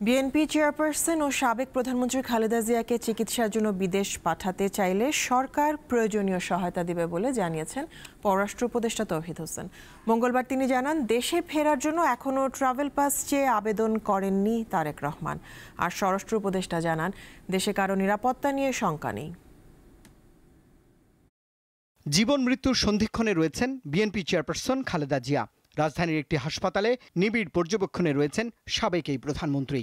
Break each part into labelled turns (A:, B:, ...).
A: BNP chairperson ও সাবেক প্রধানমন্ত্রী খালেদা জিয়াকে চিকিৎসার জন্য বিদেশ পাঠাতে চাইলে সরকার প্রয়োজনীয় সহায়তা দেবে বলে জানিয়েছেন পররাষ্ট্র উপদেষ্টা তৌহিদ হোসেন। মঙ্গলবার তিনি জানান, দেশে ফেরার জন্য এখনও ট্রাভেল পাস চেয়ে আবেদন করেননি তারেক রহমান। আর স্বরাষ্ট্র উপদেষ্টা জানান, দেশে কারো নিরাপত্তা নিয়ে শঙ্কা নেই।
B: জীবন মৃত্যুর সন্ধিক্ষণে রয়েছেন বিএনপি চেয়ারপারসন খালেদা জিয়া। রাজধানীর একটি হাসপাতালে নিবিড় পর্যবেক্ষণে রয়েছেন সাবেক এই প্রধানমন্ত্রী।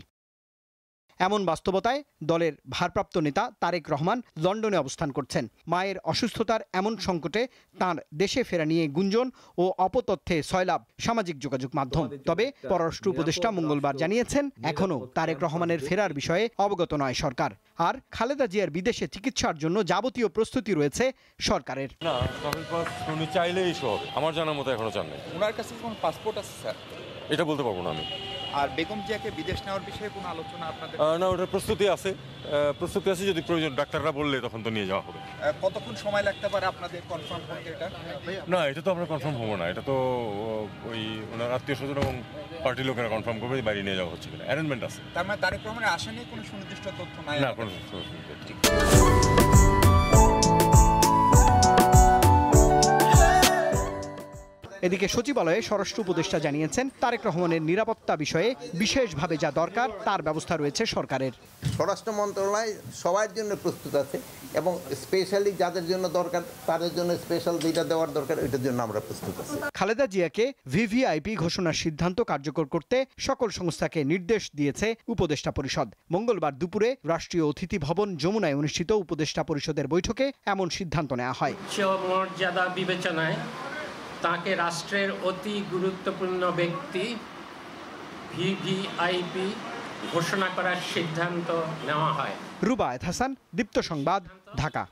B: এমন বাস্তবতায় দলের ভারপ্রাপ্ত নেতা তারেক রহমান লন্ডনে অবস্থান করছেন। মায়ের অসুস্থতার এমন সংকটে তাঁর দেশে ফেরা নিয়ে গুঞ্জন ও অপতথ্যে সয়লাব সামাজিক যোগাযোগ মাধ্যম। তবে পররাষ্ট্র উপদেষ্টা মঙ্গলবার জানিয়েছেন, এখনও তারেক রহমানের ফেরার বিষয়ে অবগত নয় সরকার। আর খালেদা জিয়ার বিদেশে চিকিৎসার জন্য যাবতীয় প্রস্তুতি রয়েছে সরকারের।
C: না, ট্রাভেল পাস উনি চাইলেই হবে। আমার জানার মতো এখনো চান নাই।
D: ওনার কাছে কোনো পাসপোর্ট আছে স্যার?
C: এটা বলতে পারবো না আমি।
D: আর বেগম জিয়াকে বিদেশ নেওয়ার বিষয়ে কোনো আলোচনা আপনাদের?
C: না, ওটার প্রস্তুতি আছে। যদি প্রয়োজন ডাক্তাররা বললে তখন তো নিয়ে যাওয়া হবে।
D: কতক্ষণ সময় লাগতে পারে আপনাদের কনফার্ম করতে এটা?
C: না, এটা তো আমরা কনফার্ম হবো না। এটা তো ওই ওনার আত্মীয় স্বজন এবং পার্টির লোকেরা কনফার্ম করবে বাইরে নিয়ে যাওয়া হচ্ছে কিনা। অ্যারেঞ্জমেন্ট আছে।
D: তার মানে তারেক রহমানের আশা নিয়ে কোনো সুনির্দিষ্ট তথ্য নাই?
C: না, কোনো।
B: এদিকে সচিবালয়ে স্বরাষ্ট্র উপদেষ্টা জানিয়েছেন, তারেক রহমানের নিরাপত্তা বিষয়ে বিশেষভাবে যা দরকার তার ব্যবস্থা রয়েছে সরকারের।
E: স্বরাষ্ট্র মন্ত্রণালয় সবার জন্য প্রস্তুত আছে এবং স্পেশালি যাদের জন্য দরকার তাদের জন্য স্পেশাল যেটা দেওয়ার দরকার ওইটার জন্য আমরা প্রস্তুত আছি।
B: খালেদা জিয়াকে ভিভিআইপি ঘোষণার সিদ্ধান্ত কার্যকর করতে সকল সংস্থাকে নির্দেশ দিয়েছে উপদেষ্টা পরিষদ। মঙ্গলবার দুপুরে রাষ্ট্রীয় অতিথি ভবন যমুনায় অনুষ্ঠিত উপদেষ্টা পরিষদের বৈঠকে এমন সিদ্ধান্ত নেওয়া হয়।
F: মর্যাদা বিবেচনায় তাকে রাষ্ট্রের অতি গুরুত্বপূর্ণ ব্যক্তি ভিভিআইপি ঘোষণা করার সিদ্ধান্ত নেওয়া হয়।
B: রুবায়েত হাসান, দীপ্ত সংবাদ, ঢাকা।